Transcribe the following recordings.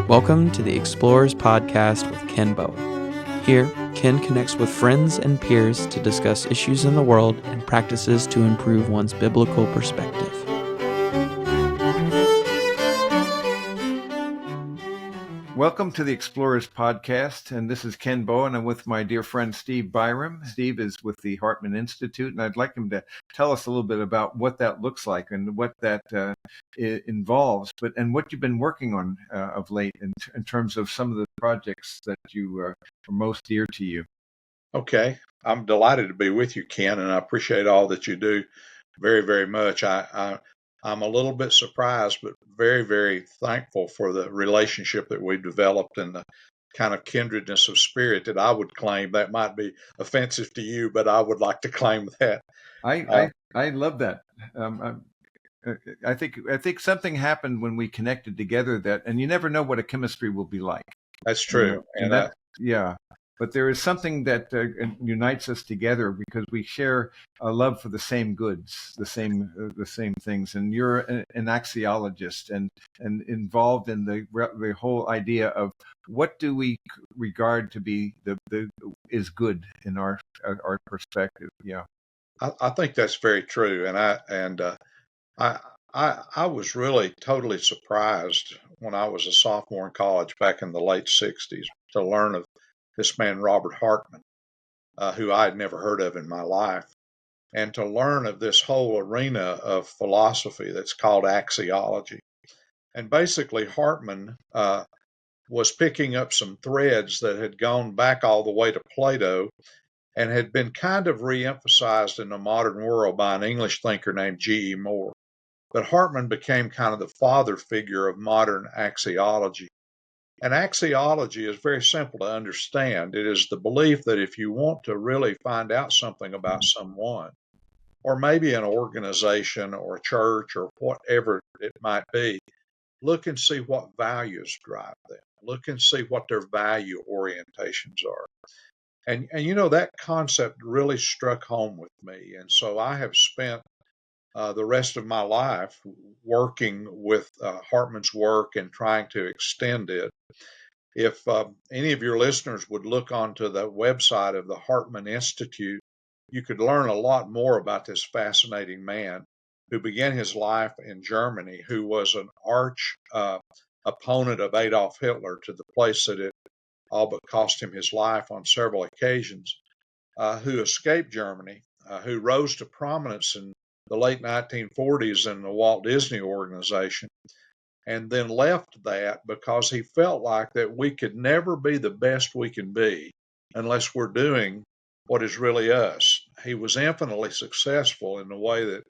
Welcome to the Explorers Podcast with Ken Bowen. Here, Ken connects with friends and peers to discuss issues in the world and practices to improve one's biblical perspective. Welcome to the Explorers Podcast, and this is Ken Bowen. I'm with my dear friend Steve Byrum. Steve is with the Hartman Institute, and I'd like him to tell us a little bit about what that looks like and what that involves, and what you've been working on of late in terms of some of the projects that you are most dear to you. Okay. I'm delighted to be with you, Ken, and I appreciate all that you do very, very much. I'm a little bit surprised, but very, very thankful for the relationship that we've developed and the kind of kindredness of spirit that I would claim. That might be offensive to you, but I would like to claim that. I love that. I think something happened when we connected together and you never know what a chemistry will be like. That's true. Yeah. But there is something that unites us together because we share a love for the same goods, the same things. And you're an axiologist and involved in the whole idea of what do we regard to be is good in our perspective. Yeah, I think that's very true. And I was really totally surprised when I was a sophomore in college back in the late '60s to learn of this man, Robert Hartman, who I had never heard of in my life, and to learn of this whole arena of philosophy that's called axiology. And basically, Hartman was picking up some threads that had gone back all the way to Plato and had been kind of re-emphasized in the modern world by an English thinker named G.E. Moore. But Hartman became kind of the father figure of modern axiology. And axiology is very simple to understand. It is the belief that if you want to really find out something about someone, or maybe an organization or a church or whatever it might be, look and see what values drive them. Look and see what their value orientations are. And you know, that concept really struck home with me. And so I have spent the rest of my life working with Hartman's work and trying to extend it. If any of your listeners would look onto the website of the Hartman Institute, you could learn a lot more about this fascinating man who began his life in Germany, who was an arch opponent of Adolf Hitler to the place that it all but cost him his life on several occasions, who escaped Germany, who rose to prominence in the late 1940s in the Walt Disney Organization, and then left that because he felt like that we could never be the best we can be unless we're doing what is really us. He was infinitely successful in the way that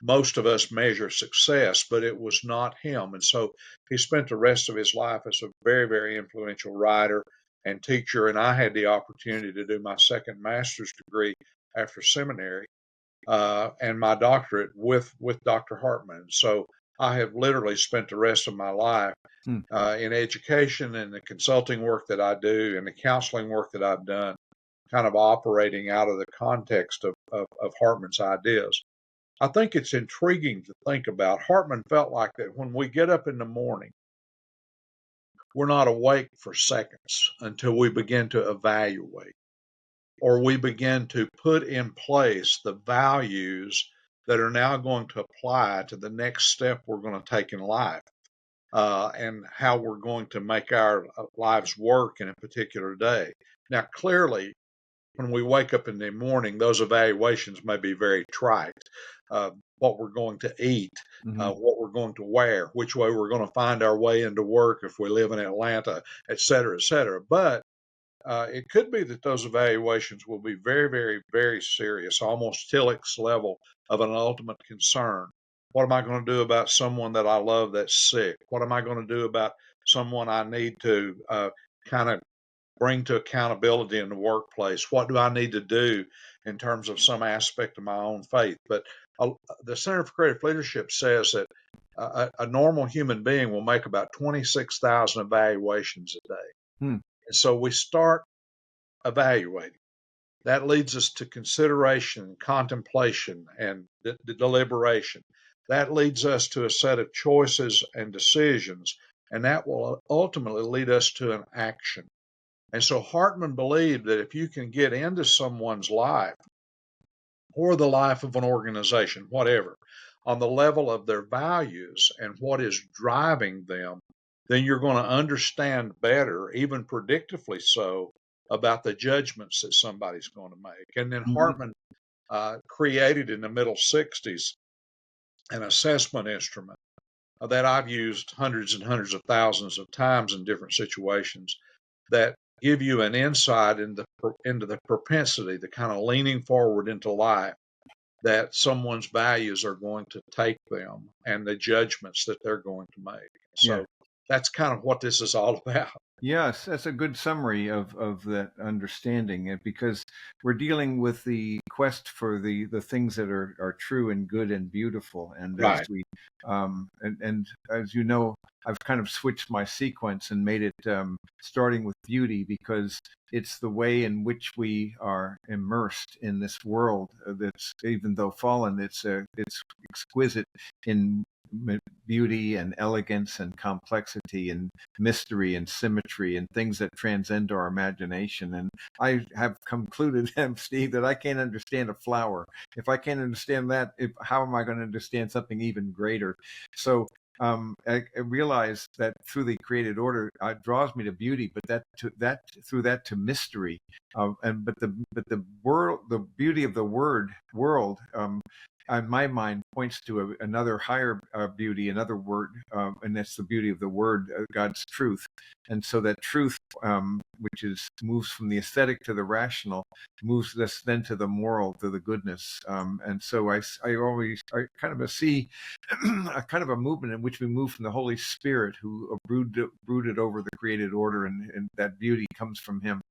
most of us measure success, but it was not him. And so he spent the rest of his life as a very, very influential writer and teacher. And I had the opportunity to do my second master's degree after seminary and my doctorate with Dr. Hartman. So I have literally spent the rest of my life in education and the consulting work that I do and the counseling work that I've done, kind of operating out of the context of Hartman's ideas. I think it's intriguing to think about. Hartman felt like that when we get up in the morning, we're not awake for seconds until we begin to evaluate or we begin to put in place the values that are now going to apply to the next step we're going to take in life and how we're going to make our lives work in a particular day. Now, clearly, when we wake up in the morning, those evaluations may be very trite. What we're going to eat, what we're going to wear, which way we're going to find our way into work if we live in Atlanta, et cetera, et cetera. But it could be that those evaluations will be very, very, very serious, almost Tillich's level of an ultimate concern. What am I going to do about someone that I love that's sick? What am I going to do about someone I need to kind of bring to accountability in the workplace? What do I need to do in terms of some aspect of my own faith? But the Center for Creative Leadership says that a normal human being will make about 26,000 evaluations a day. And so we start evaluating. That leads us to consideration, contemplation, and the deliberation. That leads us to a set of choices and decisions. and that will ultimately lead us to an action. And so Hartman believed that if you can get into someone's life or the life of an organization, whatever, on the level of their values and what is driving them, then you're going to understand better, even predictively so, about the judgments that somebody's going to make. And then Hartman created in the middle 60s an assessment instrument that I've used hundreds and hundreds of thousands of times in different situations that give you an insight into the propensity, the kind of leaning forward into life that someone's values are going to take them and the judgments that they're going to make. So Yeah. that's kind of what this is all about. Yes, that's a good summary of that understanding, because we're dealing with the quest for the things that are true and good and beautiful. And as Right. we and as you know, I've kind of switched my sequence and made it starting with beauty, because it's the way in which we are immersed in this world that's, even though fallen, it's exquisite in beauty and elegance and complexity and mystery and symmetry and things that transcend our imagination. And I have concluded, Steve, that I can't understand a flower. If I can't understand that, how am I going to understand something even greater? So I realize that through the created order, it draws me to beauty, but through that to mystery, but the world, the beauty of the world. In my mind, points to another higher beauty, another word, and that's the beauty of the word, God's truth. And so that truth, which moves from the aesthetic to the rational, moves us then to the moral, to the goodness. And so I kind of see a kind of a movement in which we move from the Holy Spirit, who brooded over the created order, and that beauty comes from Him.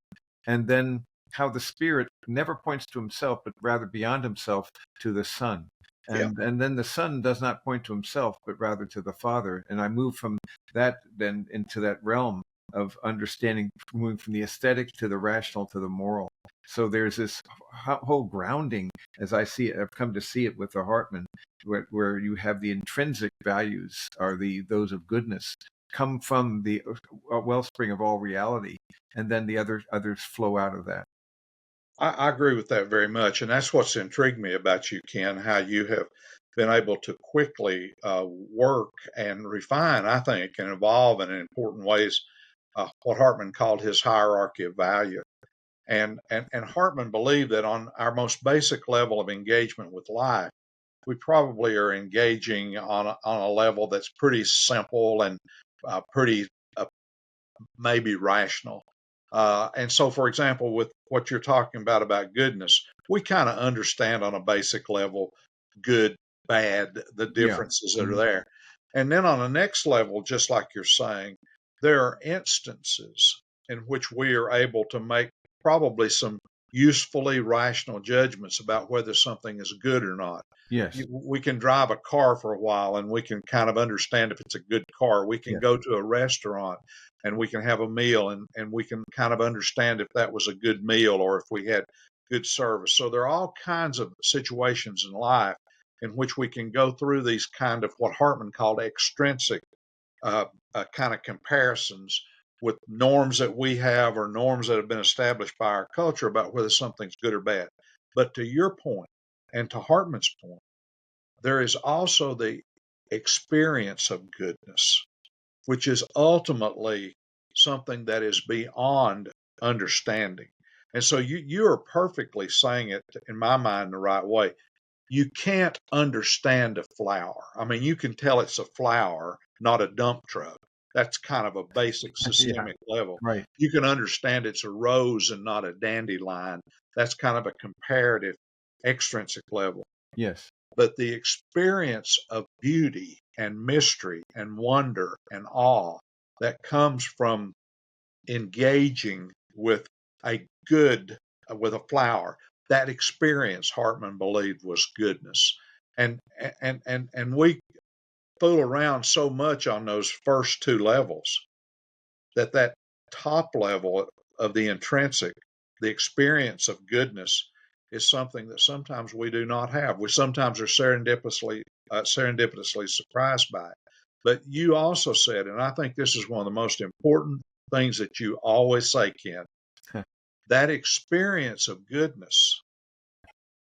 And then how the Spirit never points to Himself, but rather beyond Himself to the Son. And then the Son does not point to Himself, but rather to the Father. And I move from that then into that realm of understanding, moving from the aesthetic to the rational to the moral. So there's this whole grounding, as I see it. I've come to see it with the Hartman, where you have the intrinsic values, are those of goodness, come from the wellspring of all reality, and then the others flow out of that. I agree with that very much. And that's what's intrigued me about you, Ken, how you have been able to quickly work and refine, I think, and evolve in important ways what Hartman called his hierarchy of value. And Hartman believed that on our most basic level of engagement with life, we probably are engaging on a level that's pretty simple and pretty maybe rational. And so, for example, with what you're talking about goodness, we kind of understand on a basic level good, bad, the Yeah. differences that are there. And then on the next level, just like you're saying, there are instances in which we are able to make probably some usefully rational judgments about whether something is good or not. Yes. We can drive a car for a while and we can kind of understand if it's a good car. We can Yes. go to a restaurant and we can have a meal and we can kind of understand if that was a good meal or if we had good service. So there are all kinds of situations in life in which we can go through these kind of what Hartman called extrinsic kind of comparisons with norms that we have or norms that have been established by our culture about whether something's good or bad. But to your point and to Hartman's point, there is also the experience of goodness, which is ultimately something that is beyond understanding. And so you are perfectly saying it, in my mind, the right way. You can't understand a flower. I mean, you can tell it's a flower, not a dump truck. That's kind of a basic Yeah. systemic level. Right. You can understand it's a rose and not a dandelion. That's kind of a comparative extrinsic level. Yes. But the experience of beauty and mystery and wonder and awe that comes from engaging with with a flower, that experience Hartman believed was goodness. And we fool around so much on those first two levels that top level of the intrinsic, the experience of goodness, is something that sometimes we do not have. We sometimes are serendipitously surprised by it. But you also said, and I think this is one of the most important things that you always say, Ken, that experience of goodness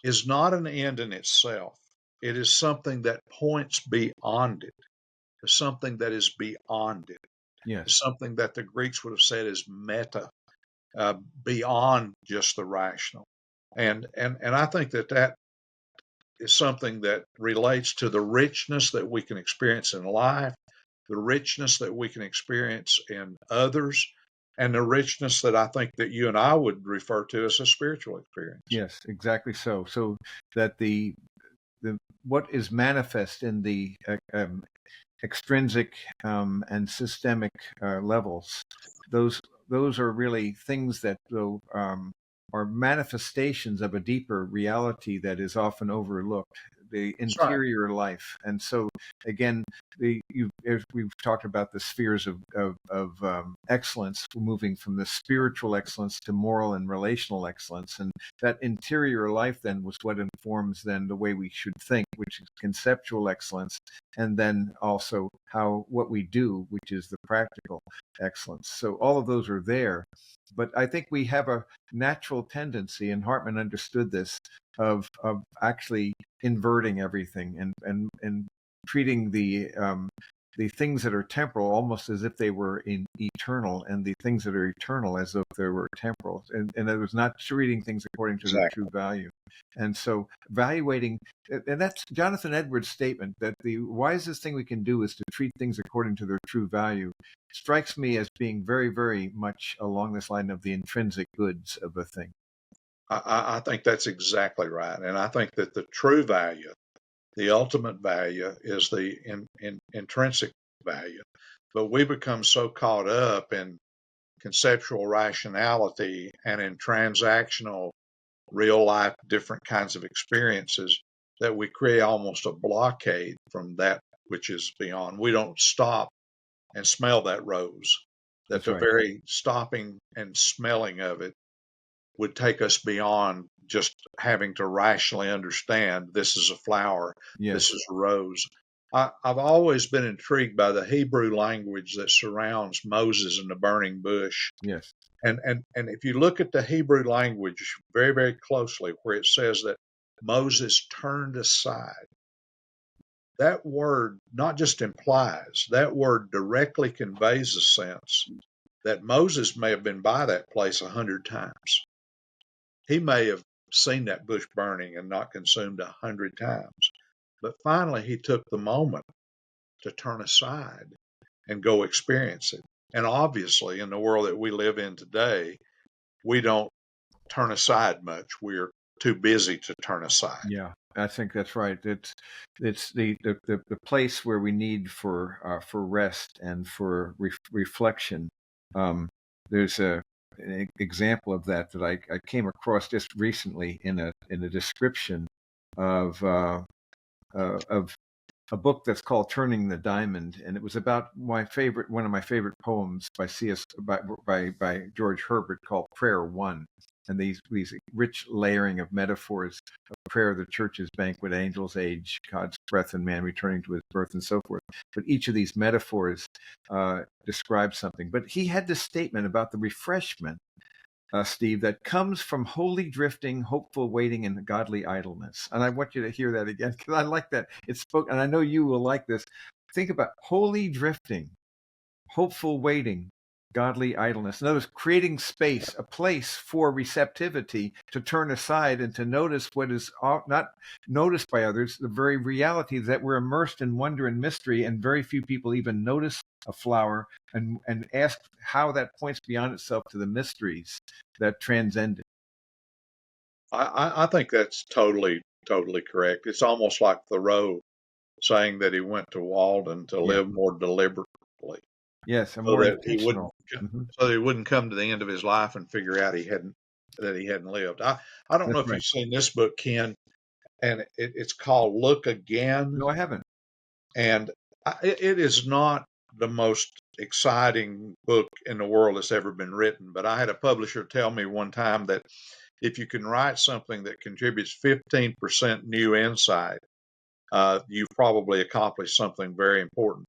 is not an end in itself. It is something that points beyond it, to something that is beyond it, to Yes. something that the Greeks would have said is meta, beyond just the rational. And I think that is something that relates to the richness that we can experience in life, the richness that we can experience in others, and the richness that I think that you and I would refer to as a spiritual experience. Yes, exactly so. So that the what is manifest in the extrinsic and systemic levels, those those are really things that though are manifestations of a deeper reality that is often overlooked, the That's right. interior life. And so again, as we've talked about the spheres of excellence, moving from the spiritual excellence to moral and relational excellence, and that interior life then was what informs then the way we should think, which is conceptual excellence, and then also what we do, which is the practical excellence. So all of those are there. But I think we have a natural tendency, and Hartman understood this, of actually inverting everything and treating the things that are temporal almost as if they were eternal, and the things that are eternal as if they were temporal. And it was not treating things according to their Exactly. true value. And so evaluating, and that's Jonathan Edwards' statement that the wisest thing we can do is to treat things according to their true value, strikes me as being very, very much along this line of the intrinsic goods of a thing. I think that's exactly right. And I think that the true value, the ultimate value, is the intrinsic value. But we become so caught up in conceptual rationality and in transactional, real life, different kinds of experiences that we create almost a blockade from that which is beyond. We don't stop and smell that rose, that That's the right. very stopping and smelling of it would take us beyond just having to rationally understand this is a flower, Yes. this is a rose. I've always been intrigued by the Hebrew language that surrounds Moses and the burning bush. Yes. And if you look at the Hebrew language very, very closely, where it says that Moses turned aside, that word not just implies, that word directly conveys a sense that Moses may have been by that place 100 times. He may have seen that bush burning and not consumed 100 times. But finally, he took the moment to turn aside and go experience it. And obviously, in the world that we live in today, we don't turn aside much. We're too busy to turn aside. Yeah, I think that's right. It's the place where we need for rest and for reflection. Um, there's an example of that I came across just recently in a description of of a book that's called Turning the Diamond, and it was about one of my favorite poems by C.S. by George Herbert, called Prayer One, and these rich layering of metaphors of prayer, the church's banquet, angels' age, God's breath, and man returning to his birth, and so forth. But each of these metaphors describes something. But he had this statement about the refreshment, Steve, that comes from holy drifting, hopeful waiting, and godly idleness. And I want you to hear that again, because I like that. It spoke, and I know you will like this. Think about holy drifting, hopeful waiting, godly idleness. In other words, creating space, a place for receptivity to turn aside and to notice what is not noticed by others, the very reality that we're immersed in wonder and mystery, and very few people even notice a flower and ask how that points beyond itself to the mysteries that transcend it. I think that's totally, totally correct. It's almost like Thoreau saying that he went to Walden to Yeah. live more deliberately, Yes, and so more that he wouldn't intentional. Hmm. so that he wouldn't come to the end of his life and figure out he hadn't lived. I don't know That's if right. you've seen this book, Ken, and it's called Look Again, No, I haven't. and it is not the most exciting book in the world that's ever been written. But I had a publisher tell me one time that if you can write something that contributes 15% new insight, you've probably accomplished something very important.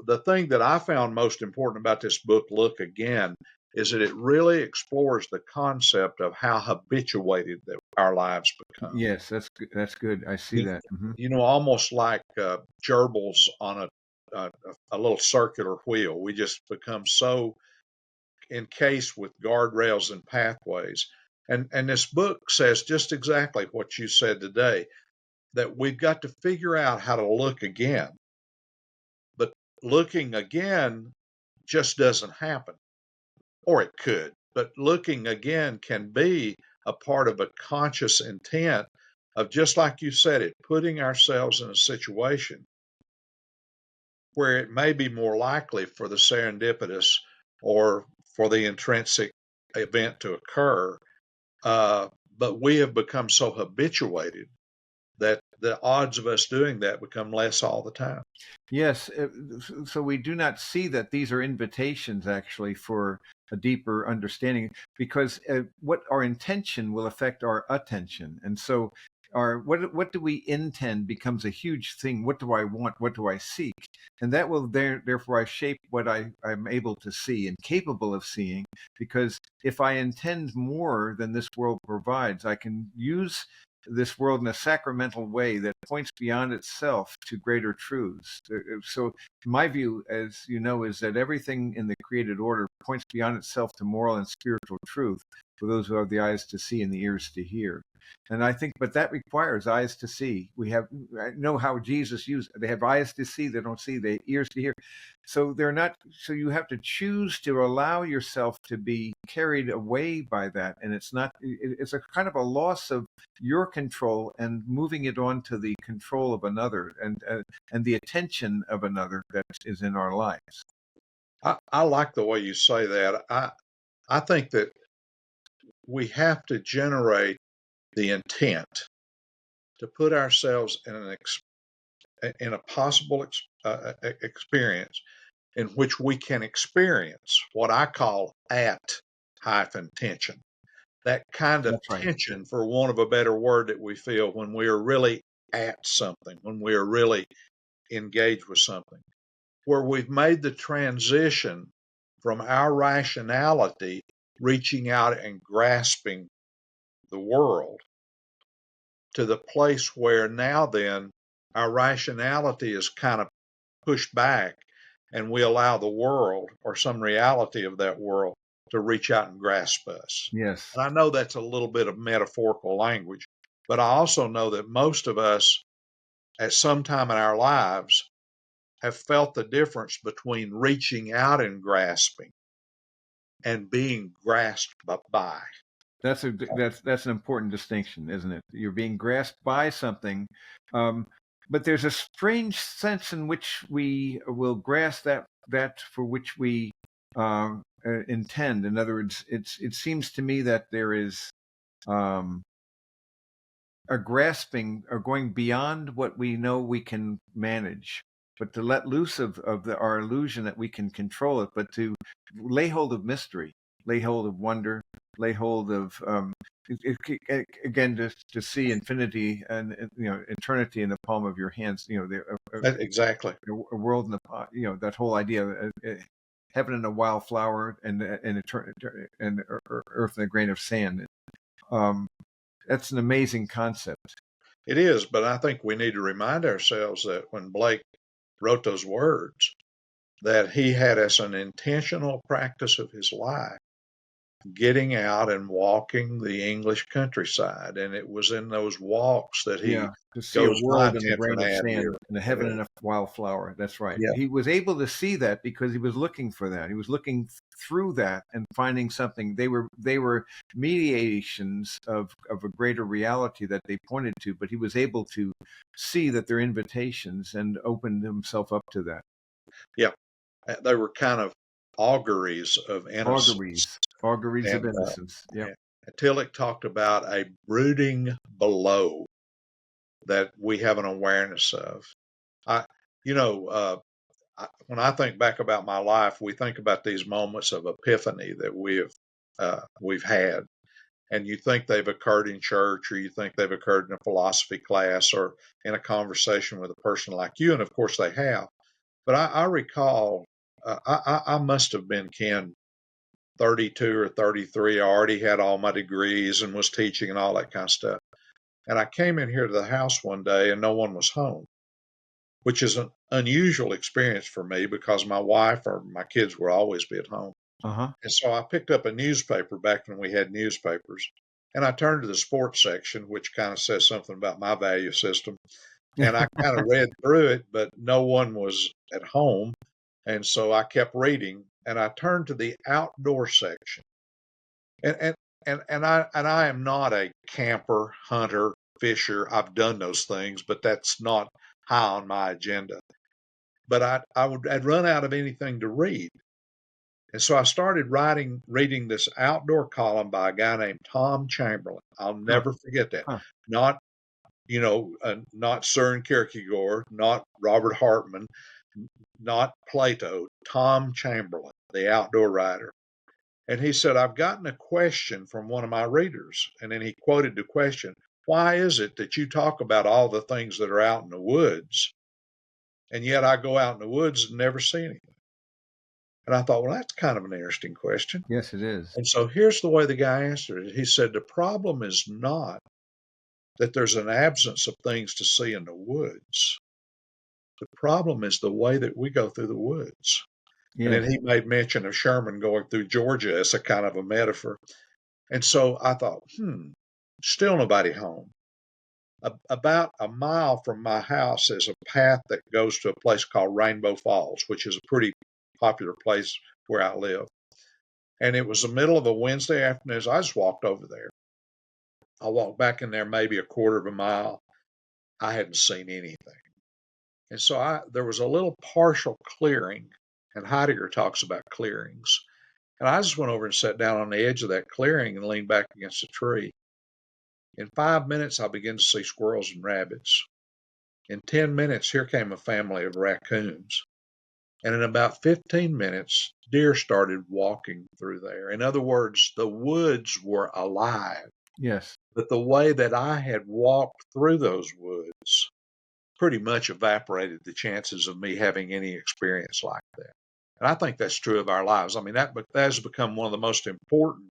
the thing that I found most important about this book, Look Again, is that it really explores the concept of how habituated that our lives become. Yes, that's good. That's good. I see that. Hmm. Almost like gerbils on a little circular wheel. We just become so encased with guardrails and pathways. And this book says just exactly what you said today, that we've got to figure out how to look again. But looking again just doesn't happen, or it could. But looking again can be a part of a conscious intent of, just like you said it, putting ourselves in a situation where it may be more likely for the serendipitous or for the intrinsic event to occur. But we have become so habituated that the odds of us doing that become less all the time. Yes. So we do not see that these are invitations actually for a deeper understanding, because what our intention will affect our attention. And so our what do we intend becomes a huge thing. What do I want? What do I seek? And that will therefore I shape what I'm able to see and capable of seeing, because if I intend more than this world provides, I can use this world in a sacramental way that points beyond itself to greater truths. So, my view, as you know, is that everything in the created order points beyond itself to moral and spiritual truth for those who have the eyes to see and the ears to hear. And I think, but that requires eyes to see. I know how Jesus used, they have eyes to see, they don't see, they have ears to hear. So they're not, so you have to choose to allow yourself to be carried away by that. And it's a kind of a loss of your control and moving it on to the control of another, and the attention of another that is in our lives. I like the way you say that. I think that we have to generate the intent to put ourselves in a possible experience in which we can experience what I call at-tension. That kind of That's right. tension, for want of a better word, that we feel when we are really at something, when we are really engaged with something, where we've made the transition from our rationality reaching out and grasping the world to the place where now then our rationality is kind of pushed back and we allow the world or some reality of that world to reach out and grasp us. Yes. And I know that's a little bit of metaphorical language, but I also know that most of us at some time in our lives have felt the difference between reaching out and grasping and being grasped by. That's an important distinction, isn't it? You're being grasped by something, but there's a strange sense in which we will grasp that for which we intend. In other words, it seems to me that there is um, a grasping or going beyond what we know we can manage, but to let loose of our illusion that we can control it, but to lay hold of mystery, lay hold of wonder, lay hold of again, to see infinity and eternity in the palm of your hands. Exactly. A world in the that whole idea of heaven in a wild flower and and earth in a grain of sand. Um, that's an amazing concept. It is, but I think we need to remind ourselves that when Blake wrote those words, that he had as an intentional practice of his life getting out and walking the English countryside. And it was in those walks that he To see a goes by world in a grain Tiffin of Avenue. sand and a heaven in a wildflower. That's right. Yeah. He was able to see that because he was looking for that. He was looking through that and finding something. They were mediations of a greater reality that they pointed to, but he was able to see that they're invitations and opened himself up to that. Yeah. They were kind of auguries of innocence. Auguries of And innocence. Yeah. Tillich talked about a brooding below that we have an awareness of. I, you know, when I think back about my life, we think about these moments of epiphany that we've had, and you think they've occurred in church, or you think they've occurred in a philosophy class, or in a conversation with a person like you, and of course they have. But I recall I must have been, Ken, 32 or 33. I already had all my degrees and was teaching and all that kind of stuff. And I came in here to the house one day and no one was home, which is an unusual experience for me because my wife or my kids will always be at home. Uh-huh. And so I picked up a newspaper back when we had newspapers, and I turned to the sports section, which kind of says something about my value system. And I kind of read through it, but no one was at home. And so I kept reading, and I turned to the outdoor section. And I am not a camper, hunter, fisher. I've done those things, but that's not high on my agenda. But I'd run out of anything to read. And so I started reading this outdoor column by a guy named Tom Chamberlain. I'll Huh. never forget that. Huh. Not, not Søren Kierkegaard, not Robert Hartman, not Plato, Tom Chamberlain, the outdoor writer. And he said, I've gotten a question from one of my readers. And then he quoted the question, why is it that you talk about all the things that are out in the woods, and yet I go out in the woods and never see anything? And I thought, well, that's kind of an interesting question. Yes, it is. And so here's the way the guy answered it. He said, the problem is not that there's an absence of things to see in the woods. The problem is the way that we go through the woods. And Yes. then he made mention of Sherman going through Georgia as a kind of a metaphor. And so I thought, still nobody home. About a mile from my house is a path that goes to a place called Rainbow Falls, which is a pretty popular place where I live. And it was the middle of a Wednesday afternoon. So I just walked over there. I walked back in there maybe a quarter of a mile. I hadn't seen anything. And so there was a little partial clearing, and Heidegger talks about clearings. And I just went over and sat down on the edge of that clearing and leaned back against a tree. In 5 minutes, I began to see squirrels and rabbits. In 10 minutes, here came a family of raccoons. And in about 15 minutes, deer started walking through there. In other words, the woods were alive. Yes. But the way that I had walked through those woods pretty much evaporated the chances of me having any experience like that. And I think that's true of our lives. I mean, that has become one of the most important,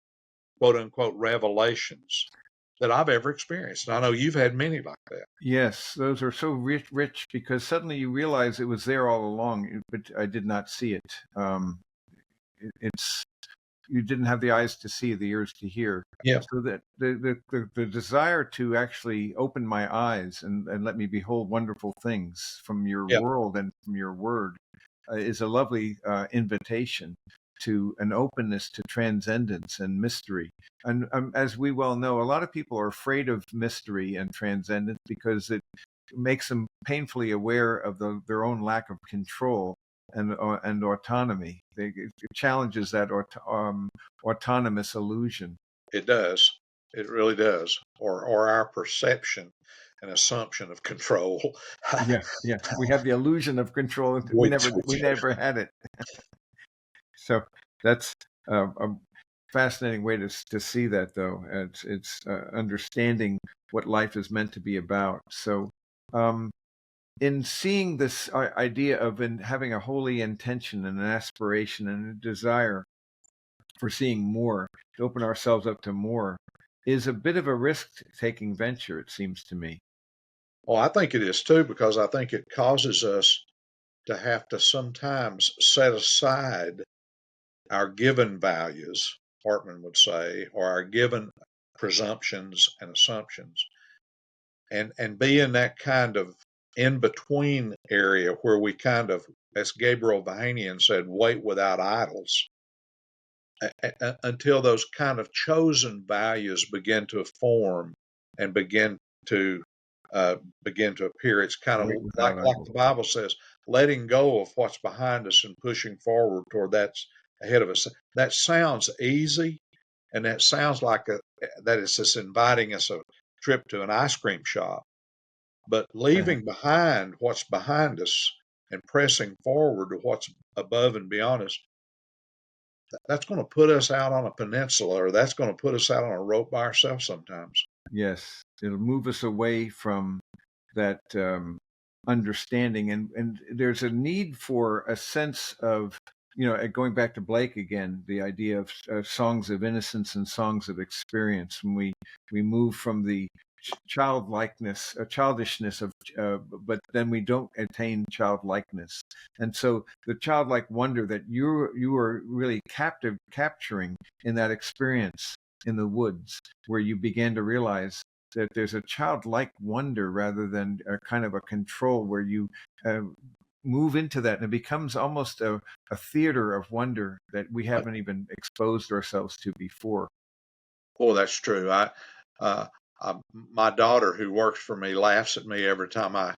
quote unquote, revelations that I've ever experienced. And I know you've had many like that. Yes, those are so rich because suddenly you realize it was there all along, but I did not see it. It's you didn't have the eyes to see, the ears to hear. Yeah. So that the desire to actually open my eyes and let me behold wonderful things from your world and from your word is a lovely invitation to an openness to transcendence and mystery. And as we well know, a lot of people are afraid of mystery and transcendence because it makes them painfully aware of their own lack of control and autonomy. It challenges that autonomous illusion. It does. It really does. Or our perception and assumption of control. Yeah. We have the illusion of control. We never had it. So that's a fascinating way to see that, though. It's understanding what life is meant to be about. So in seeing this idea of having a holy intention and an aspiration and a desire for seeing more, to open ourselves up to more, is a bit of a risk-taking venture, it seems to me. Well, I think it is too, because I think it causes us to have to sometimes set aside our given values, Hartman would say, or our given presumptions and assumptions, and be in that kind of in-between area where we kind of, as Gabriel Vahanian said, wait without idols until those kind of chosen values begin to form and begin to appear. It's kind of like the Bible says, letting go of what's behind us and pushing forward toward that's ahead of us. That sounds easy, and that sounds like that it's just inviting us a trip to an ice cream shop. But leaving behind what's behind us and pressing forward to what's above and beyond us, that's going to put us out on a peninsula, or that's going to put us out on a rope by ourselves sometimes. Yes, it'll move us away from that understanding, and there's a need for a sense of, going back to Blake again, the idea of songs of innocence and songs of experience. When we move from the childishness of, but then we don't attain childlikeness, and so the childlike wonder that you are really capturing in that experience in the woods, where you began to realize that there's a childlike wonder rather than a kind of a control, where you move into that, and it becomes almost a theater of wonder that we haven't even exposed ourselves to before. Well, that's true. Uh, my daughter, who works for me, laughs at me every time I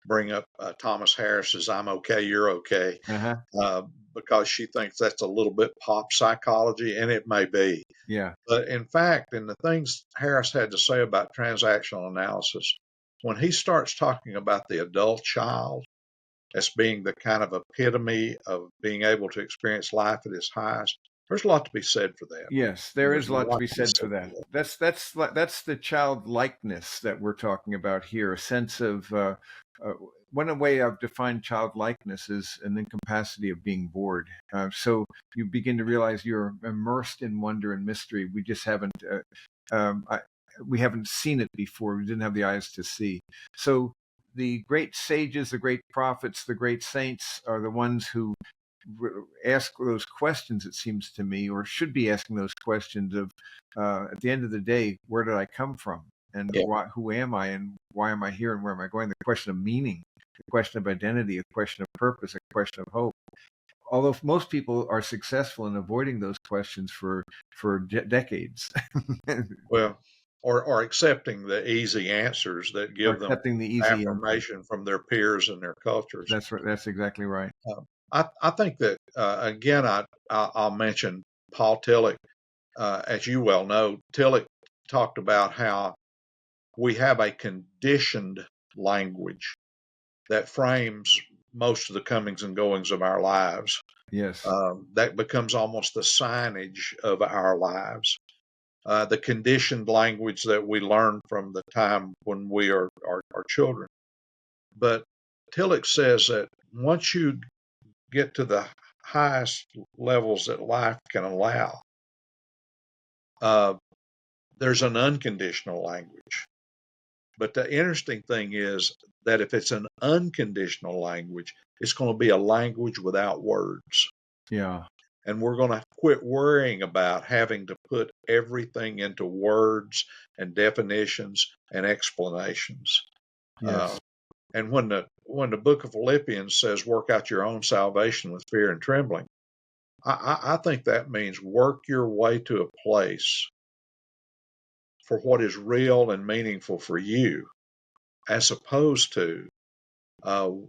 bring up Thomas Harris's "I'm okay, you're okay," Uh-huh. uh, because she thinks that's a little bit pop psychology, and it may be. Yeah. But in fact, in the things Harris had to say about transactional analysis, when he starts talking about the adult child as being the kind of epitome of being able to experience life at its highest, there's a lot to be said for that. Yes, there There's is a a lot to lot be to be said for said that. for that. That's the childlikeness that we're talking about here. A sense of one way I've defined childlikeness is an incapacity of being bored. So you begin to realize you're immersed in wonder and mystery. We just haven't we haven't seen it before. We didn't have the eyes to see. So the great sages, the great prophets, the great saints are the ones who ask those questions, it seems to me, or should be asking those questions of, at the end of the day, where did I come from, and Yeah. who am I, and why am I here, and where am I going? The question of meaning, the question of identity, a question of purpose, a question of hope. Although most people are successful in avoiding those questions for decades, Well, or accepting the easy answers that or give them accepting the easy answer. affirmation from their peers and their cultures. That's right. That's exactly right. I think that, again, I'll mention Paul Tillich. As you well know, Tillich talked about how we have a conditioned language that frames most of the comings and goings of our lives. Yes. That becomes almost the signage of our lives. The conditioned language that we learn from the time when we are children. But Tillich says that once you get to the highest levels that life can allow, there's an unconditional language. But the interesting thing is that if it's an unconditional language, it's going to be a language without words. Yeah. And we're going to quit worrying about having to put everything into words and definitions and explanations. Yes. And when the book of Philippians says, work out your own salvation with fear and trembling, I think that means work your way to a place for what is real and meaningful for you, as opposed to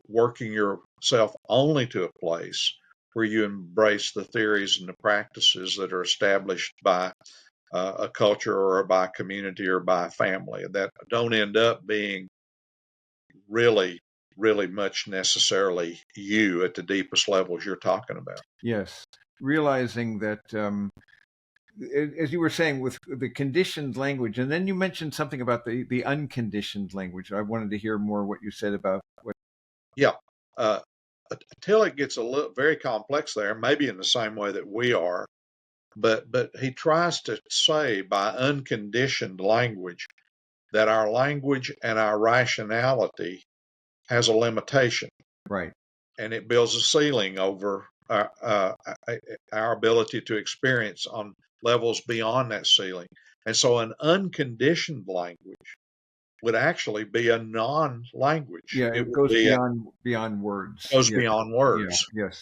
working yourself only to a place where you embrace the theories and the practices that are established by a culture or by a community or by a family that don't end up being really, really much necessarily you at the deepest levels you're talking about. Yes. Realizing that, as you were saying, with the conditioned language, and then you mentioned something about the unconditioned language. I wanted to hear more what you said about what. Yeah. Uh, Until it gets a little very complex there, maybe in the same way that we are, but he tries to say by unconditioned language that our language and our rationality has a limitation, Right. and it builds a ceiling over our ability to experience on levels beyond that ceiling. And so an unconditioned language would actually be a non-language. Yeah, It it would goes be beyond words. goes Yeah. beyond Yeah. words. Yes.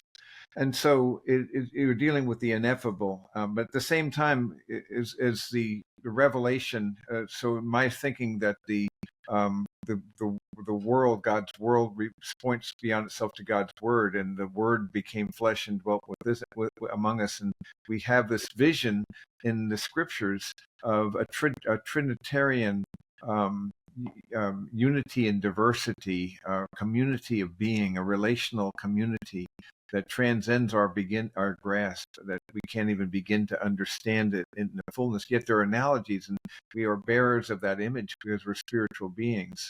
And so you're dealing with the ineffable, but at the same time is the revelation. So my thinking that the world, God's world, points beyond itself to God's word, and the word became flesh and dwelt among us, and we have this vision in the scriptures of a Trinitarian. Unity and diversity, community of being, a relational community that transcends our grasp, that we can't even begin to understand it in the fullness. Yet there are analogies, and we are bearers of that image because we're spiritual beings.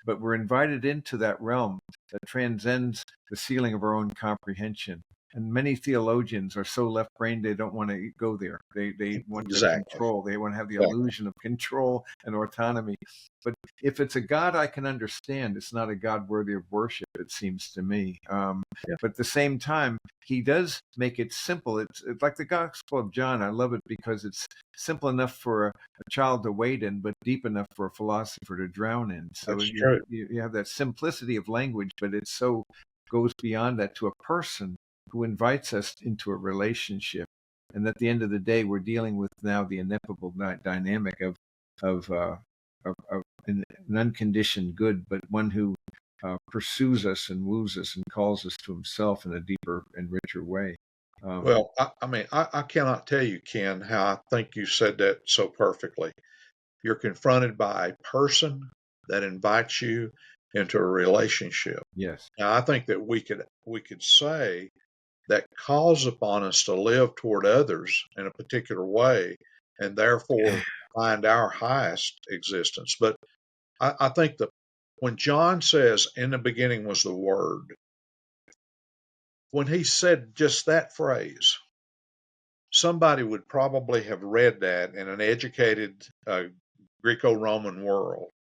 but we're invited into that realm that transcends the ceiling of our own comprehension. And many theologians are so left-brained they don't want to go there. They want to Exactly. control. They want to have the Exactly. illusion of control and autonomy. But if it's a God I can understand, it's not a God worthy of worship, it seems to me. But at the same time, he does make it simple. It's like the Gospel of John. I love it because it's simple enough for a child to wade in, but deep enough for a philosopher to drown in. So That's true. you have that simplicity of language, but it so goes beyond that to a person who invites us into a relationship. And at the end of the day, we're dealing with now the ineffable dynamic of an unconditioned good, but one who pursues us and woos us and calls us to himself in a deeper and richer way. Well, I mean, I cannot tell you, Ken, how I think you said that so perfectly. You're confronted by a person that invites you into a relationship. Yes. Now, I think that we could say that calls upon us to live toward others in a particular way and therefore find our highest existence. But I think that when John says, in the beginning was the Word, when he said just that phrase, somebody would probably have read that in an educated Greco-Roman world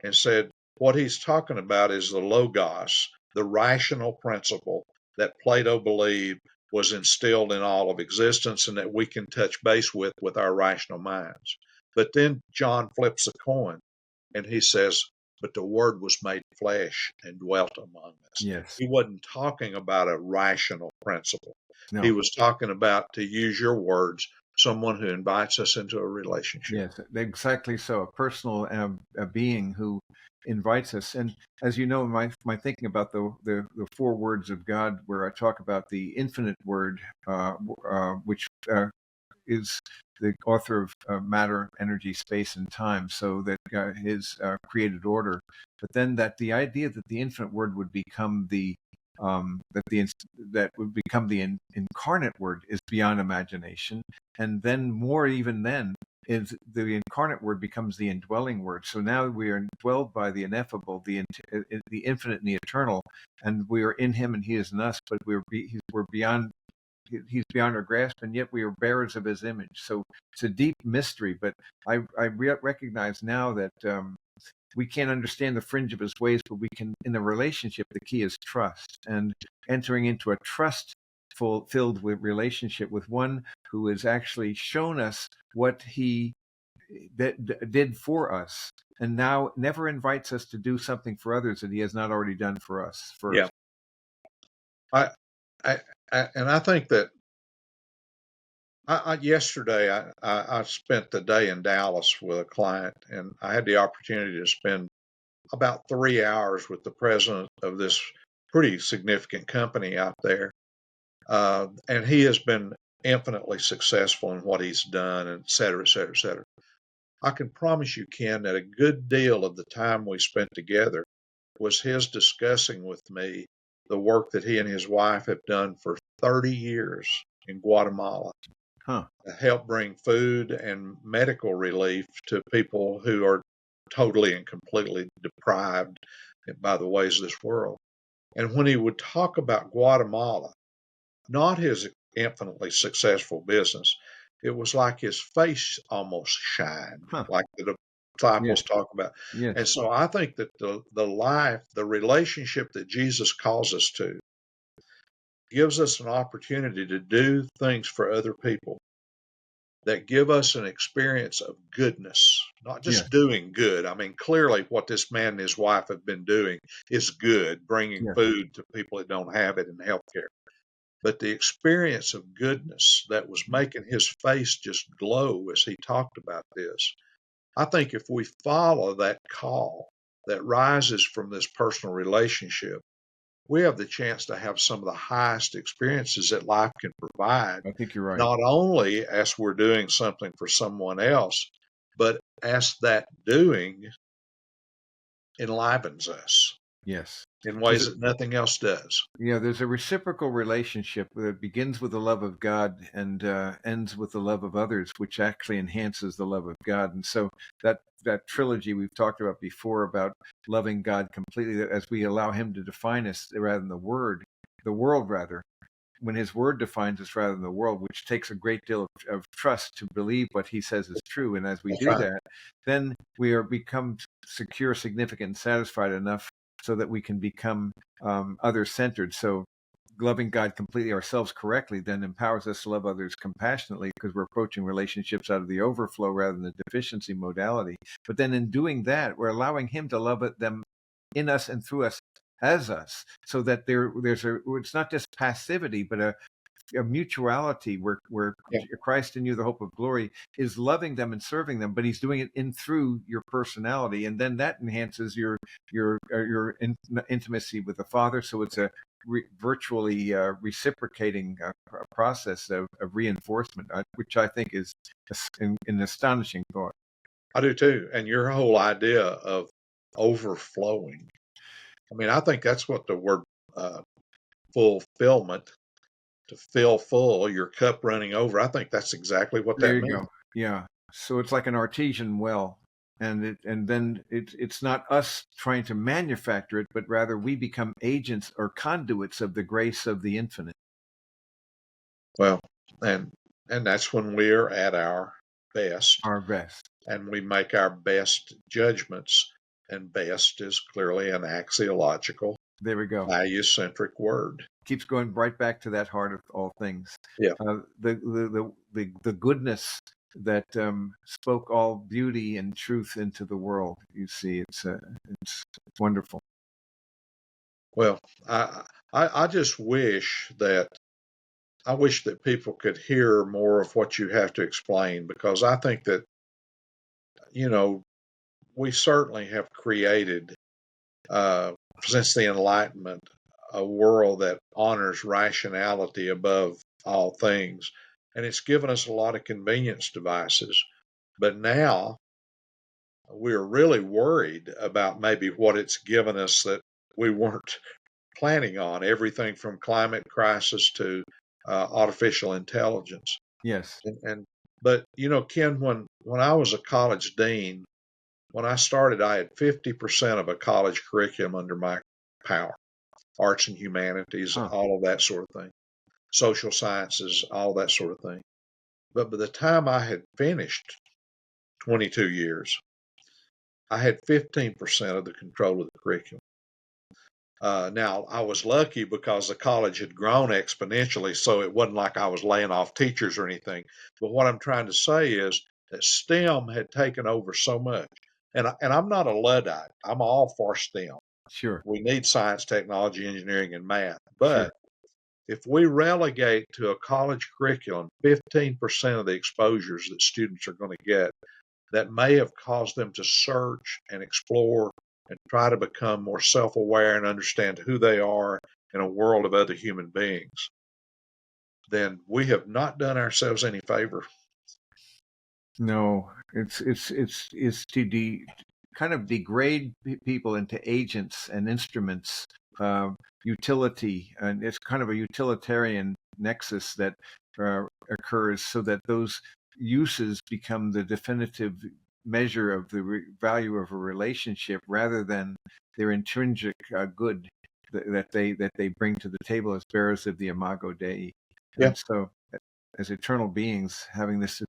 and said, what he's talking about is the logos, the rational principle that Plato believed was instilled in all of existence and that we can touch base with our rational minds. But then John flips a coin and he says, but the Word was made flesh and dwelt among us. Yes. He wasn't talking about a rational principle. No. He was talking about, to use your words, someone who invites us into a relationship. Yes, exactly so. A personal a being who invites us. And as you know, my thinking about the four words of God, where I talk about the infinite word, which is the author of matter, energy, space, and time, so that his created order. But then that the idea that the infinite word would become the that would become the incarnate word is beyond imagination. And then more even then is the incarnate word becomes the indwelling word. So now we are indwelled by the ineffable, the infinite and the eternal, and we are in him and he is in us, but we're beyond. He's beyond our grasp, and yet we are bearers of his image. So it's a deep mystery, but I recognize now that we can't understand the fringe of his ways, but we can, in a relationship, the key is trust, and entering into a filled with relationship with one who has actually shown us what he did for us, and now never invites us to do something for others that he has not already done for us first. Yeah. And I think that yesterday I spent the day in Dallas with a client, and I had the opportunity to spend about 3 hours with the president of this pretty significant company out there. And he has been infinitely successful in what he's done, and et cetera, et cetera, et cetera. I can promise you, Ken, that a good deal of the time we spent together was his discussing with me the work that he and his wife have done for 30 years in Guatemala to help bring food and medical relief to people who are totally and completely deprived by the ways of this world. And when he would talk about Guatemala, not his infinitely successful business, it was like his face almost shined, like the disciples talk about. Yes. And so I think that the relationship that Jesus calls us to gives us an opportunity to do things for other people that give us an experience of goodness, not just doing good. I mean, clearly what this man and his wife have been doing is good, bringing food to people that don't have it in healthcare. But the experience of goodness that was making his face just glow as he talked about this, I think if we follow that call that rises from this personal relationship, we have the chance to have some of the highest experiences that life can provide. I think you're right. Not only as we're doing something for someone else, but as that doing enlivens us. Yes. In ways that nothing else does. Yeah, there's a reciprocal relationship that begins with the love of God and ends with the love of others, which actually enhances the love of God. And so that that trilogy we've talked about before about loving God completely, as we allow Him to define us rather than the world rather, when His Word defines us rather than the world, which takes a great deal of trust to believe what He says is true. And as we do that, then we are become secure, significant, and satisfied enough so that we can become other-centered. So loving God completely ourselves correctly then empowers us to love others compassionately, because we're approaching relationships out of the overflow rather than the deficiency modality. But then in doing that, we're allowing Him to love them in us and through us as us, so that it's not just passivity, but a mutuality where Christ in you, the hope of glory, is loving them and serving them, but He's doing it in through your personality, and then that enhances your intimacy with the Father. So it's a virtually reciprocating process of reinforcement, which I think is an astonishing thought. I do too. And your whole idea of overflowing, I mean, I think that's what the word fulfillment, to fill full, your cup running over, I think that's exactly what that means. There you go. Yeah. So it's like an artesian well. And then it's not us trying to manufacture it, but rather we become agents or conduits of the grace of the infinite. Well, and that's when we're at our best. Our best. And we make our best judgments. And best is clearly an axiological, there we go, value-centric word. Keeps going right back to that heart of all things. Yeah. The goodness that spoke all beauty and truth into the world. You see, it's wonderful. Well, I just wish that people could hear more of what you have to explain, because I think that, we certainly have created, since the Enlightenment, a world that honors rationality above all things. And it's given us a lot of convenience devices. But now we're really worried about maybe what it's given us that we weren't planning on, everything from climate crisis to artificial intelligence. Yes. But, Ken, when I was a college dean, when I started, I had 50% of a college curriculum under my power. Arts and humanities, all of that sort of thing. Social sciences, all that sort of thing. But by the time I had finished 22 years, I had 15% of the control of the curriculum. Now, I was lucky because the college had grown exponentially, so it wasn't like I was laying off teachers or anything. But what I'm trying to say is that STEM had taken over so much. And I'm not a Luddite. I'm all for STEM. Sure. We need science, technology, engineering, and math. But if we relegate to a college curriculum 15% of the exposures that students are going to get, that may have caused them to search and explore and try to become more self-aware and understand who they are in a world of other human beings, then we have not done ourselves any favor. No, it's to kind of degrade people into agents and instruments, utility, and it's kind of a utilitarian nexus that occurs, so that those uses become the definitive measure of the value of a relationship, rather than their intrinsic good that they bring to the table as bearers of the Imago Dei. And so, as eternal beings having this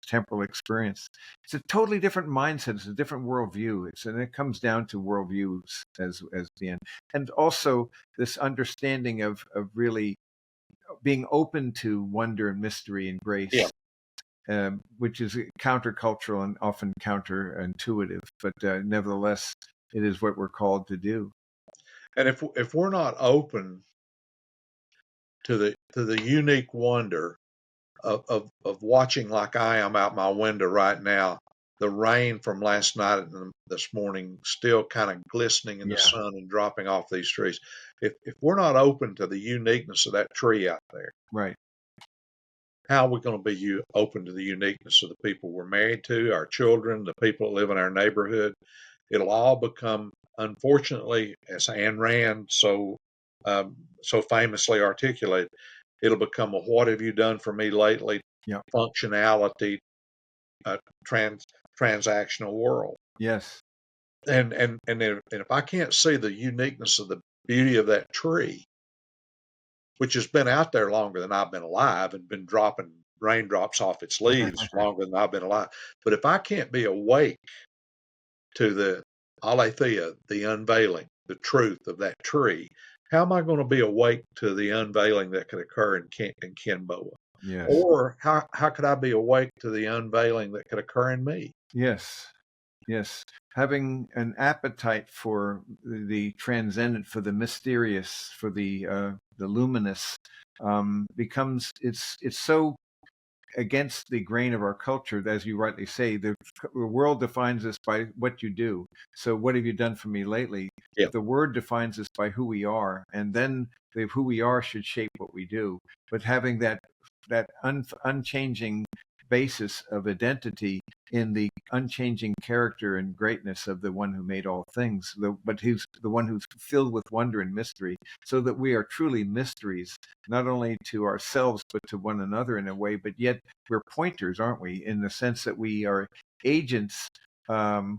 temporal experience, it's a totally different mindset. It's a different worldview. And it comes down to worldviews as the end, and also this understanding of really being open to wonder and mystery and grace, which is countercultural and often counterintuitive, but nevertheless, it is what we're called to do. And if we're not open to the unique wonder of watching, like I am out my window right now, the rain from last night and this morning still kind of glistening in the sun and dropping off these trees. If we're not open to the uniqueness of that tree out there, right, how are we going to be open to the uniqueness of the people we're married to, our children, the people that live in our neighborhood? It'll all become, unfortunately, as Ayn Rand so famously articulated, it'll become a "what have you done for me lately?" functionality, transactional world. Yes. And if I can't see the uniqueness of the beauty of that tree, which has been out there longer than I've been alive and been dropping raindrops off its leaves longer than I've been alive, but if I can't be awake to the aletheia, the unveiling, the truth of that tree, how am I going to be awake to the unveiling that could occur in Kenboa? Yes. Or how could I be awake to the unveiling that could occur in me? Yes. Yes. Having an appetite for the transcendent, for the mysterious, for the luminous, becomes it's so against the grain of our culture, as you rightly say. The world defines us by what you do. So what have you done for me lately? Yeah. The word defines us by who we are, and then who we are should shape what we do. But having that unchanging basis of identity in the unchanging character and greatness of the one who made all things, but he's the one who's filled with wonder and mystery, so that we are truly mysteries, not only to ourselves, but to one another in a way, but yet we're pointers, aren't we, in the sense that we are agents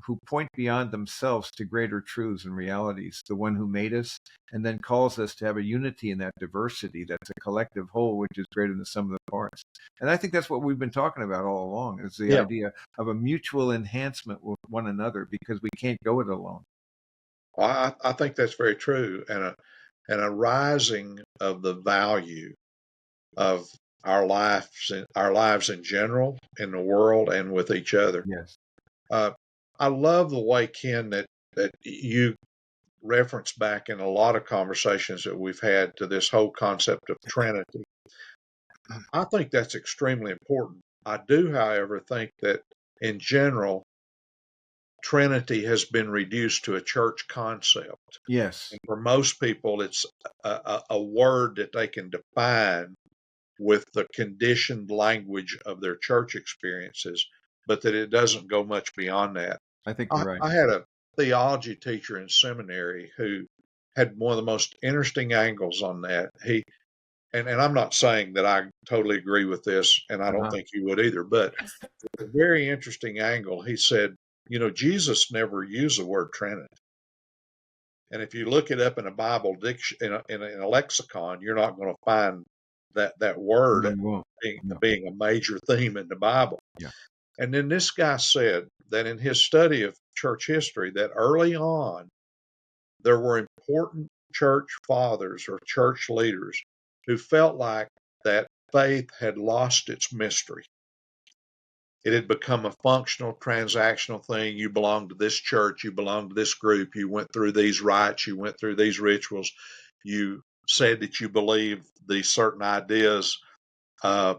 who point beyond themselves to greater truths and realities, the one who made us, and then calls us to have a unity in that diversity that's a collective whole, which is greater than the sum of the parts. And I think that's what we've been talking about all along, is the idea of a mutual enhancement with one another, because we can't go it alone. Well, I think that's very true, and a rising of the value of our lives in general, in the world, and with each other. Yes. I love the way, Ken, that you reference back in a lot of conversations that we've had to this whole concept of Trinity. I think that's extremely important. I do, however, think that in general, Trinity has been reduced to a church concept. Yes. And for most people, it's a word that they can define with the conditioned language of their church experiences, but that it doesn't go much beyond that. I think you're right. I had a theology teacher in seminary who had one of the most interesting angles on that. And I'm not saying that I totally agree with this, and I don't think you would either, but a very interesting angle. He said, Jesus never used the word Trinity. And if you look it up in a Bible in a lexicon, you're not going to find that word being a major theme in the Bible. Yeah. And then this guy said that in his study of church history, that early on, there were important church fathers or church leaders who felt like that faith had lost its mystery. It had become a functional, transactional thing. You belong to this church, you belong to this group, you went through these rites, you went through these rituals, you said that you believed these certain ideas, and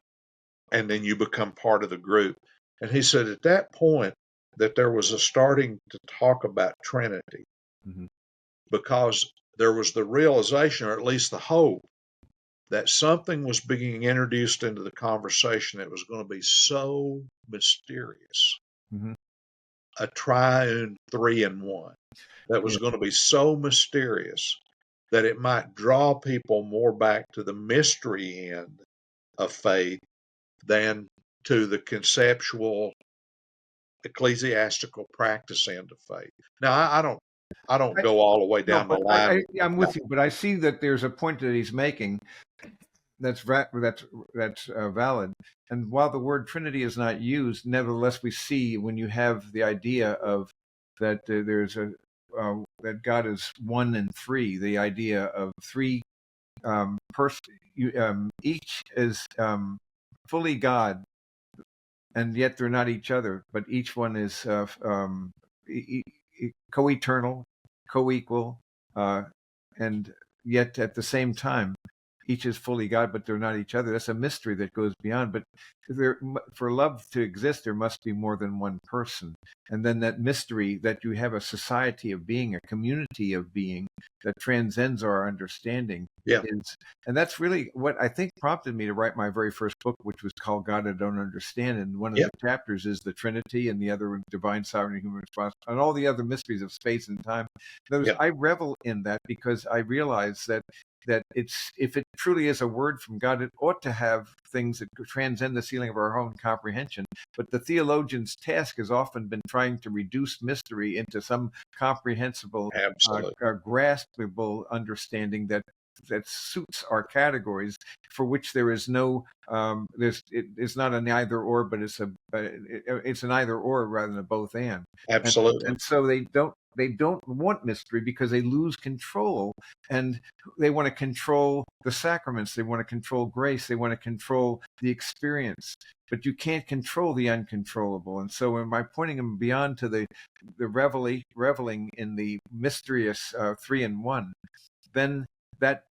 then you become part of the group. And he said at that point that there was a starting to talk about Trinity, because there was the realization, or at least the hope, that something was being introduced into the conversation that was going to be so mysterious, a triune 3-in-1, that was going to be so mysterious that it might draw people more back to the mystery end of faith than to the conceptual ecclesiastical practice end of faith. Now, I don't go all the way down the line. I'm with you, but I see that there's a point that he's making that's valid. And while the word Trinity is not used, nevertheless, we see when you have the idea of that there's that God is one and three, the idea of three each is fully God, and yet they're not each other, but each one is co-eternal, co-equal, and yet at the same time, each is fully God, but they're not each other. That's a mystery that goes beyond. But for love to exist, there must be more than one person. And then that mystery that you have a society of being, a community of being that transcends our understanding. And that's really what I think prompted me to write my very first book, which was called God I Don't Understand. And one of the chapters is the Trinity, and the other divine sovereignty, human response, and all the other mysteries of space and time. I revel in that because I realize that that if it truly is a word from God, it ought to have things that transcend the ceiling of our own comprehension. But the theologian's task has often been trying to reduce mystery into some comprehensible, Absolutely. graspable understanding that suits our categories, for which there is no it's not an either or, but it's an either or rather than a both and. Absolutely. And so they don't want mystery because they lose control, and they want to control the sacraments, they want to control grace, they want to control the experience. But you can't control the uncontrollable. And so by pointing them beyond to the reveling in the mysterious three in one, then that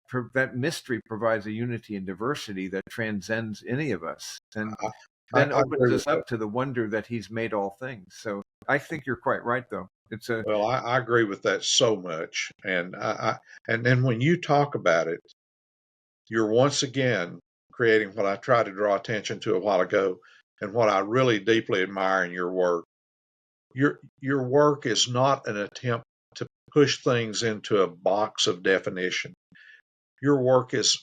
mystery provides a unity and diversity that transcends any of us, and then I opens agree us with that. up to the wonder that he's made all things. So I think you're quite right, though. It's a Well, I agree with that so much, and and then when you talk about it, you're once again creating what I tried to draw attention to a while ago, and what I really deeply admire in your work. Your work is not an attempt to push things into a box of definition. Your work is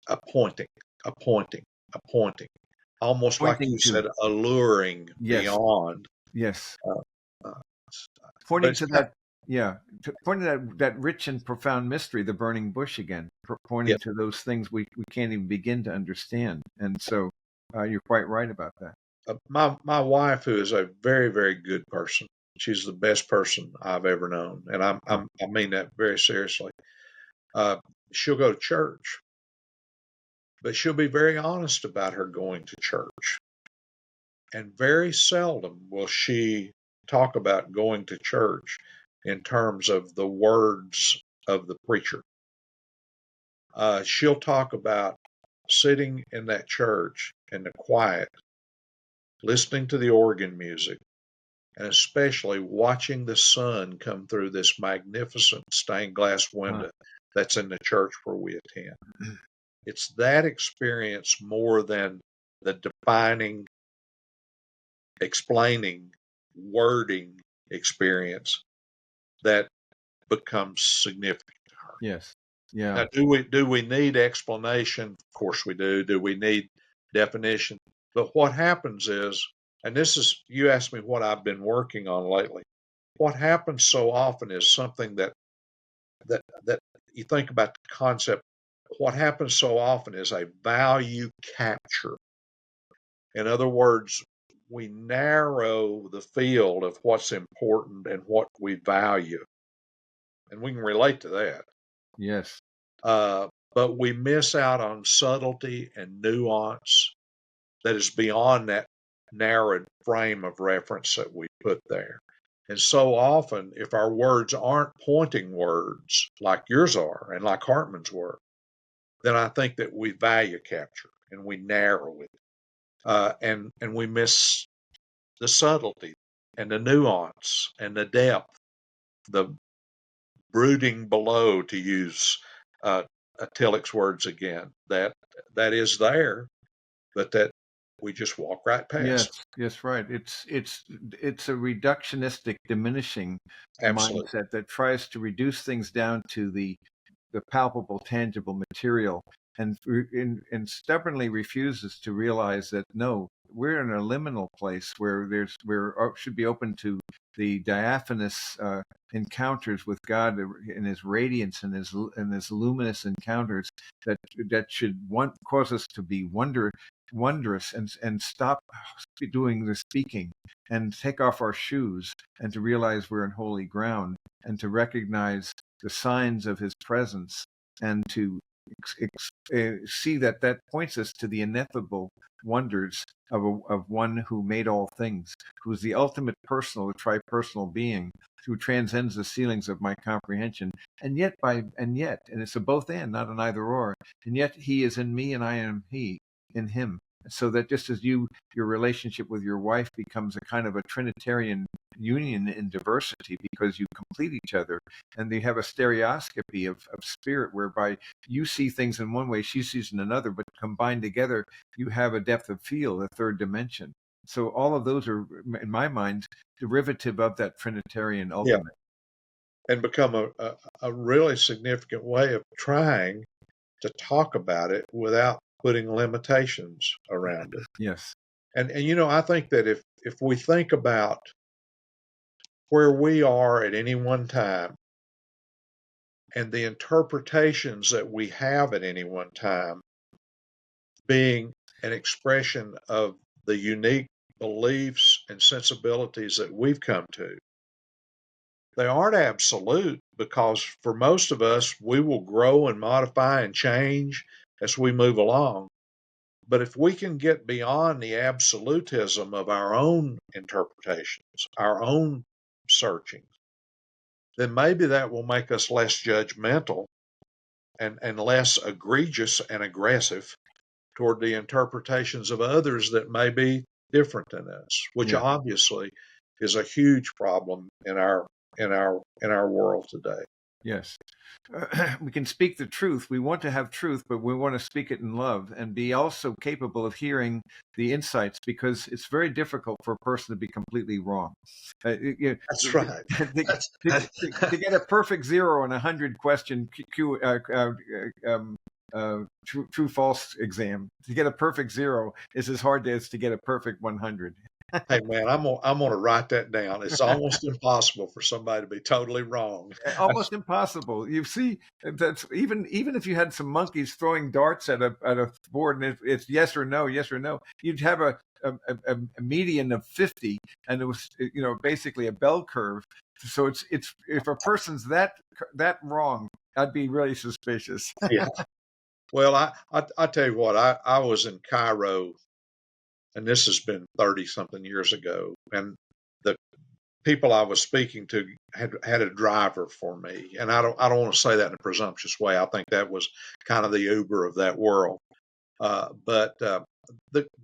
appointing, appointing, appointing, almost like pointing you to, said, alluring yes, beyond. yes, Uh, uh, but pointing it's to not, that, yeah, pointing to that rich and profound mystery, the burning bush again, yeah. pointing to those things we can't even begin to understand. And so you're quite right about that. My wife, who is a very very good person, she's the best person I've ever known, and I mean that very seriously. Uh, she'll go to church, but she'll be very honest about her going to church. And very seldom will she talk about going to church in terms of the words of the preacher. She'll talk about sitting in that church in the quiet, listening to the organ music, and especially watching the sun come through this magnificent stained glass window that's in the church where we attend. It's that experience more than the defining, explaining, wording experience that becomes significant to her. Yes, yeah, Now, do we need explanation? Of course we do. Do we need definition? But what happens is, and this is, you asked me what I've been working on lately. What happens so often is something that you think about the concept. What happens so often is a value capture. In other words, we narrow the field of what's important and what we value, and we can relate to that. yes, But we miss out on subtlety and nuance that is beyond that narrowed frame of reference that we put there. And so often, if our words aren't pointing words like yours are and like Hartman's work, then I think that we value capture and we narrow it, and we miss the subtlety and the nuance and the depth, the brooding below, to use uh, Tillich's words again. That is there, but that we just walk right yes, past. yes, right. It's a reductionistic, diminishing Absolutely. mindset that tries to reduce things down to the palpable, tangible material, and stubbornly refuses to realize that no, we're in a liminal place where should be open to the diaphanous encounters with God in His radiance and His luminous encounters that should cause us to be wondrous and stop doing the speaking and take off our shoes and to realize we're in holy ground and to recognize the signs of his presence and to see that points us to the ineffable wonders of one who made all things, who is the ultimate personal, the tripersonal being, who transcends the ceilings of my comprehension. And it's a both and, not an either or. And yet he is in me and I am he in him. So that just as your relationship with your wife becomes a kind of a Trinitarian union in diversity because you complete each other, and they have a stereoscopy of spirit whereby you see things in one way, she sees in another, but combined together, you have a depth of field, a third dimension. So all of those are, in my mind, derivative of that Trinitarian Yeah. ultimate. And become a really significant way of trying to talk about it without putting limitations around it. Yes. And I think that if we think about where we are at any one time and the interpretations that we have at any one time being an expression of the unique beliefs and sensibilities that we've come to, they aren't absolute, because for most of us, we will grow and modify and change as we move along. But if we can get beyond the absolutism of our own interpretations, our own searching, then maybe that will make us less judgmental and less egregious and aggressive toward the interpretations of others that may be different than us, which Yeah. obviously is a huge problem in our world today. Yes. We can speak the truth. We want to have truth, but we want to speak it in love and be also capable of hearing the insights, because it's very difficult for a person to be completely wrong. That's right. To get a perfect 0 on a 100 question true false exam, to get a perfect 0 is as hard as to get a perfect 100. Hey man, I'm gonna write that down. It's almost impossible for somebody to be totally wrong. Almost impossible. You see, that's even if you had some monkeys throwing darts at a board, and it's yes or no, you'd have a median of 50, and it was basically a bell curve. So it's if a person's that wrong, I'd be really suspicious. Yeah. Well, I tell you what, I was in Cairo, and this has been 30 something years ago, and the people I was speaking to had a driver for me, and I don't want to say that in a presumptuous way. I think that was kind of the Uber of that world. But the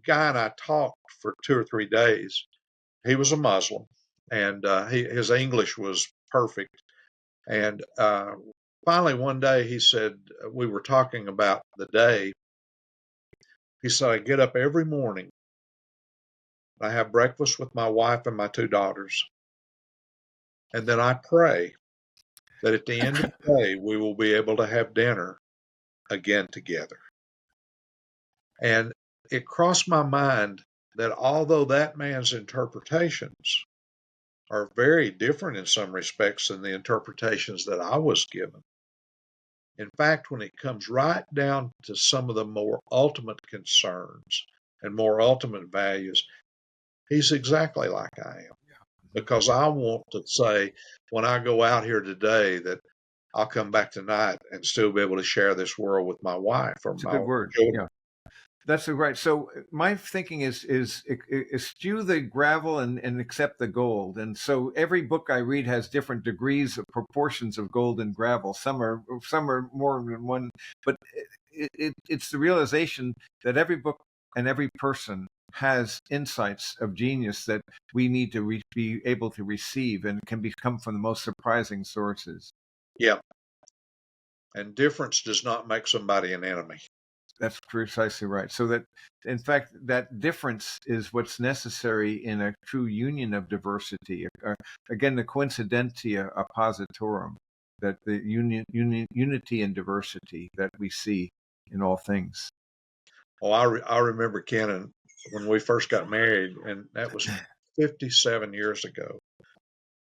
guy and I talked for 2 or 3 days. He was a Muslim, and his English was perfect. And finally, one day, he said, we were talking about the day. He said, I get up every morning. I have breakfast with my wife and my 2 daughters. And then I pray that at the end of the day, we will be able to have dinner again together. And it crossed my mind that although that man's interpretations are very different in some respects than the interpretations that I was given, in fact, when it comes right down to some of the more ultimate concerns and more ultimate values, he's exactly like I am. Because I want to say, when I go out here today, that I'll come back tonight and still be able to share this world with my wife or It's a my good word. children. Yeah. That's right. So my thinking is eschew the gravel and accept the gold. And so every book I read has different degrees of proportions of gold and gravel. Some are more than one, but it's the realization that every book and every person has insights of genius that we need to be able to receive, and can come from the most surprising sources. Yeah. And difference does not make somebody an enemy. That's precisely right. So that, in fact, that difference is what's necessary in a true union of diversity. Again, the coincidentia oppositorum, that the unity and diversity that we see in all things. Oh, I remember, Ken, when we first got married, and that was 57 years ago.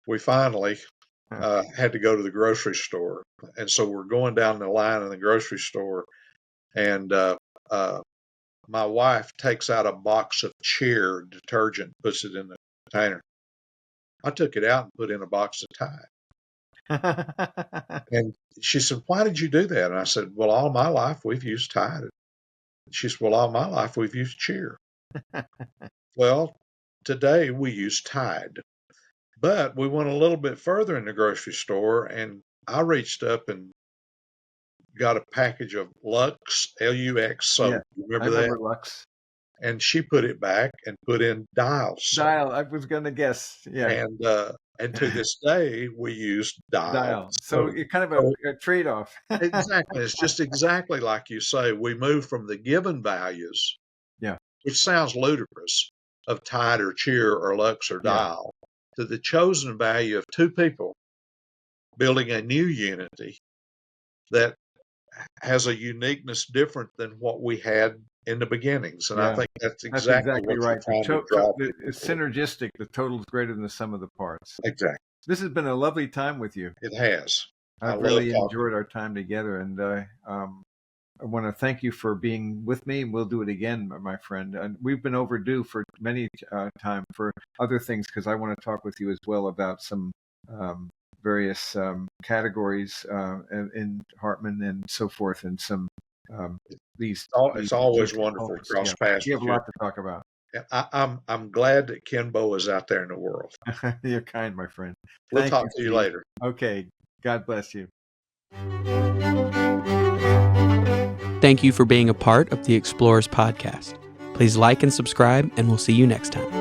We finally had to go to the grocery store, and so we're going down the line in the grocery store, and my wife takes out a box of Cheer detergent, puts it in the container. I took it out and put in a box of Tide. And she said, why did you do that? And I said, well, all my life we've used Tide. She said, well, all my life we've used Cheer. Well, today we use Tide. But we went a little bit further in the grocery store, and I reached up and got a package of Lux, Lux soap. Yeah, You remember I remember that? Lux. And she put it back and put in Dial soap. Dial, I was going to guess. Yeah. And to this day, we use Dial. So it's kind of a trade-off. Exactly. It's just exactly like you say. We move from the given values, Yeah, which sounds ludicrous, of Tide or Cheer or Lux or Dial, to the chosen value of 2 people building a new unity that has a uniqueness different than what we had in the beginnings. And I Yeah, think that's that's exactly exactly what you're right. trying to draw It's people to. synergistic. The total is greater than the sum of the parts. Exactly. This has been a lovely time with you. It has. I I've love really talking. enjoyed our time together, and I want to thank you for being with me. We'll do it again, my friend. And we've been overdue for many time for other things because I want to talk with you as well about some various categories in Hartman and so forth, and some these. It's always wonderful to cross Yeah, paths we have with a you. lot to talk about. And I'm glad that Ken Bo is out there in the world. You're kind, my friend. We'll Thank talk you, to you Steve. later. Okay. God bless you. Thank you for being a part of the Explorers podcast. Please like and subscribe, and we'll see you next time.